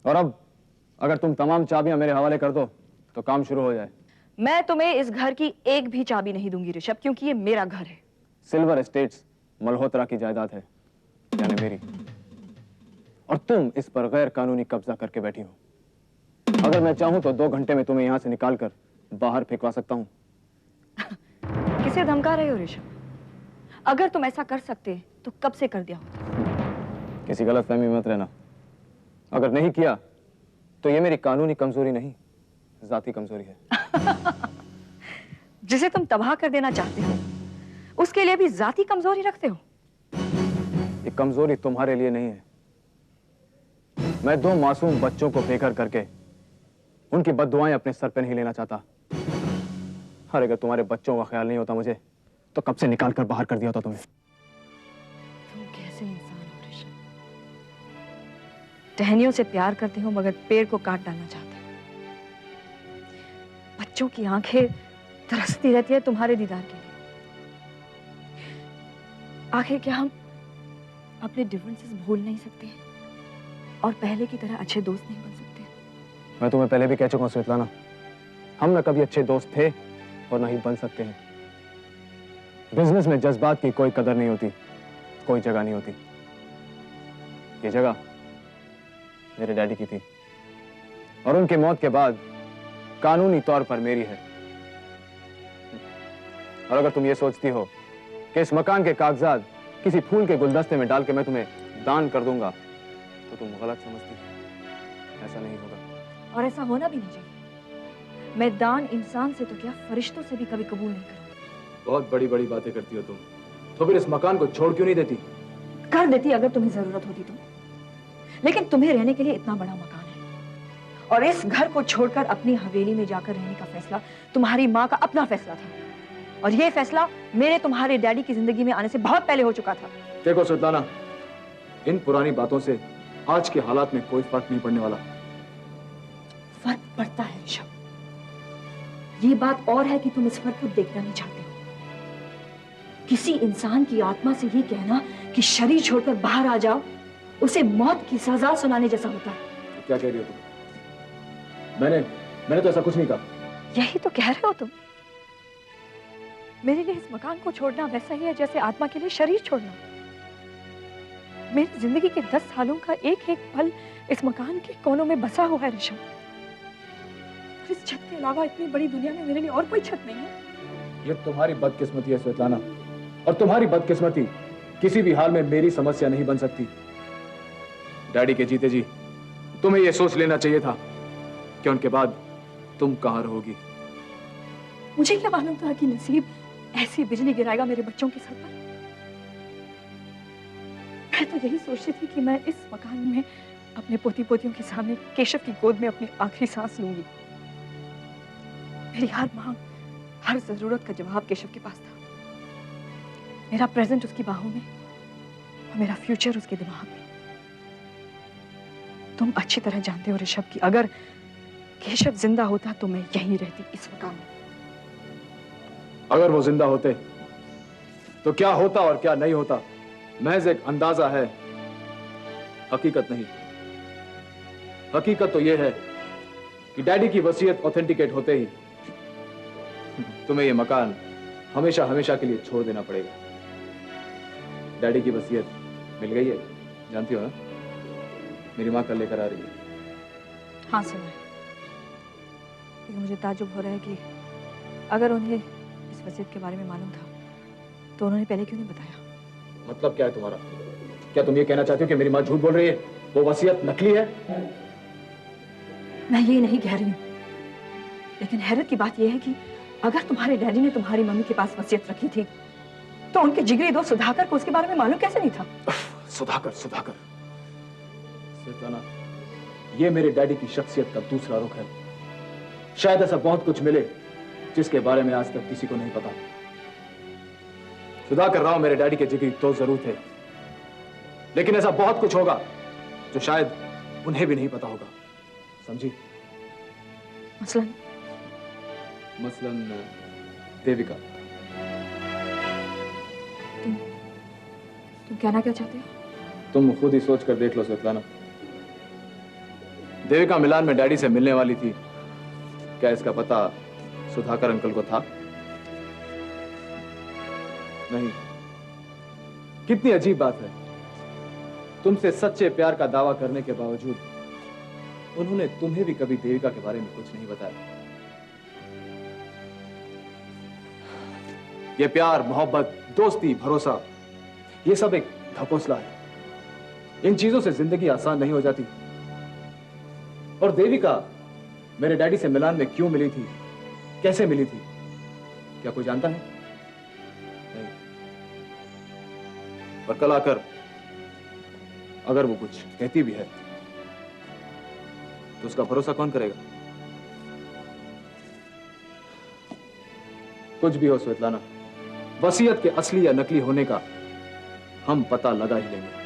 और अब अगर तुम तमाम चाबियां मेरे हवाले कर दो तो काम शुरू हो जाए। मैं तुम्हें इस घर की एक भी चाबी नहीं दूंगी ऋषभ, क्योंकि ये मेरा घर है। सिल्वर एस्टेट्स मल्होत्रा की जायदाद है, यानी मेरी, और तुम इस पर गैर कानूनी कब्जा करके बैठी हो। अगर मैं चाहूं तो 2 घंटे में तुम्हें यहां से निकालकर बाहर फेंकवा सकता हूं। किसे धमका रहे हो ऋषभ? अगर तुम ऐसा कर सकते तो कब से कर दिया होता। किसी गलतफहमी में मत रहना। अगर नहीं किया तो ये मेरी कानूनी कमजोरी नहीं, जाती कमजोरी है। जिसे तुम तबाह कर देना चाहते हो उसके लिए भी जाती कमजोरी रखते हो। ये कमजोरी तुम्हारे लिए नहीं है। मैं 2 मासूम बच्चों को बेघर करके उनकी बद्दुआएं अपने सर पे नहीं लेना चाहता। और अगर तुम्हारे बच्चों का ख्याल नहीं होता मुझे तो कब से निकाल कर बाहर कर दिया होता तुम्हें। तुम कैसे इंसान हो ऋषभ? टहनियों से प्यार करते हो मगर पेड़ को काट डालना चाहते हो। बच्चों की आंखें तरसती रहती है तुम्हारे दीदार के लिए। आखिर क्या हम अपने डिफरेंसेस भूल नहीं सकते और पहले की तरह अच्छे दोस्त नहीं बन सकते? मैं तुम्हें पहले भी कह चुका हूं स्वेतलाना, हम न कभी अच्छे दोस्त थे और न ही बन सकते हैं। बिजनेस में जज्बात की कोई कदर नहीं होती, कोई जगह नहीं होती। ये जगह मेरे डैडी की थी और उनकी मौत के बाद कानूनी तौर पर मेरी है। और अगर तुम ये सोचती हो कि इस मकान के कागजात किसी फूल के गुलदस्ते में डाल के मैं तुम्हें दान कर दूंगा तो तुम गलत समझती हो। ऐसा नहीं होगा और ऐसा होना भी नहीं चाहिए। मैं दान इंसान से तो क्या फरिश्तों से भी कभी कबूल नहीं करूंगी। बहुत बड़ी बड़ी बातें करती हो तुम, तो फिर इस मकान को छोड़ क्यों नहीं देती? कर देती अगर तुम्हें जरूरत होती तो, लेकिन तुम्हें रहने के लिए इतना बड़ा मकान है और इस घर को छोड़कर अपनी हवेली में जाकर रहने का फैसला तुम्हारी माँ का अपना फैसला था और यह फैसला मेरे तुम्हारे डैडी की जिंदगी में आने से बहुत पहले हो चुका था। देखो स्वेतलाना, इन पुरानी बातों से आज के हालात में कोई फर्क नहीं पड़ने वाला। फर्क पड़ता है ऋषभ। ये बात और है कि तुम इस फर्क को देखना नहीं चाहते हो। किसी इंसान की आत्मा से ये कहना कि शरीर छोड़कर बाहर आ जाओ उसे मौत की सजा सुनाने जैसा होता है। क्या कह रही हो तुम? मैंने तो ऐसा कुछ नहीं कहा। यही तो कह रहे हो तुम। मेरे लिए इस मकान को छोड़ना वैसा ही है जैसे आत्मा के लिए शरीर छोड़ना। मेरी जिंदगी के 10 सालों का एक एक पल इस मकान के कोनों में बसा हुआ है ऋषभ। इस छत के अलावा इतनी बड़ी दुनिया में मेरे लिए और कोई छत नहीं है। ये तुम्हारी बदकिस्मती है स्वेतलाना, और तुम्हारी बदकिस्मती किसी भी हाल में मेरी समस्या नहीं बन सकती। डैडी के जीते जी तुम्हें यह सोच लेना चाहिए था कि उनके बाद तुम कहां रहोगी। मुझे क्या मालूम था कि नसीब ऐसी बिजली गिराएगा मेरे बच्चों के सर पर। मैं तो यही सोचती थी कि मैं इस मकान में अपने पोती पोतियों के सामने केशव की गोद में अपनी आखिरी सांस लूंगी। मेरी हर मांग, हर जरूरत का जवाब केशव के पास था। मेरा प्रेजेंट उसकी बाहों में और मेरा फ्यूचर उसके दिमाग में। तुम अच्छी तरह जानते हो ऋषभ कि अगर केशव जिंदा होता तो मैं यहीं रहती इस मकान में। अगर वो जिंदा होते तो क्या होता और क्या नहीं होता महज एक अंदाजा है, हकीकत नहीं। हकीकत तो यह है कि डैडी की वसीयत ऑथेंटिकेट होते ही तुम्हें यह मकान हमेशा हमेशा के लिए छोड़ देना पड़ेगा। डैडी की वसीयत मिल गई है, जानती हो ना? मेरी माँ कल लेकर आ रही है। हाँ सुना है, लेकिन मुझे ताज्जुब हो रहा है कि अगर उन्हें इस वसीयत के बारे में मालूम था तो उन्होंने पहले क्यों नहीं बताया? मतलब क्या है तुम्हारा? क्या तुम ये कहना चाहती हो कि मेरी माँ झूठ बोल रही है, वो वसीयत नकली है? मैं ये नहीं कह रही हूँ, लेकिन हैरत की बात यह है कि अगर तुम्हारे डैडी ने तुम्हारी मम्मी के पास वसीयत रखी थी तो उनके जिगरी दोस्त सुधाकर को उसके बारे में मालूम कैसे नहीं था? सुधाकर सुधाकर स्वेतलाना, ये मेरे डैडी की शख्सियत का दूसरा रुख है। शायद ऐसा बहुत कुछ मिले जिसके बारे में आज तक किसी को नहीं पता। सुधाकर राव मेरे डैडी के जिगरी दोस्त जरूर थे, लेकिन ऐसा बहुत कुछ होगा जो शायद उन्हें भी नहीं पता होगा, समझी? मसलन देविका। तुम कहना क्या चाहते हो? तुम खुद ही सोच कर देख लो स्वेतलाना। देविका मिलान में डैडी से मिलने वाली थी। क्या इसका पता सुधाकर अंकल को था? नहीं। कितनी अजीब बात है, तुमसे सच्चे प्यार का दावा करने के बावजूद उन्होंने तुम्हें भी कभी देविका के बारे में कुछ नहीं बताया। यह प्यार, मोहब्बत, दोस्ती, भरोसा, यह सब एक ढकोसला है। इन चीजों से जिंदगी आसान नहीं हो जाती। और देविका मेरे डैडी से मिलान में क्यों मिली थी, कैसे मिली थी, क्या कोई जानता है? नहीं। और कल आकर अगर वो कुछ कहती भी है तो उसका भरोसा कौन करेगा? कुछ भी हो स्वेतलाना, वसीयत के असली या नकली होने का हम पता लगा ही लेंगे।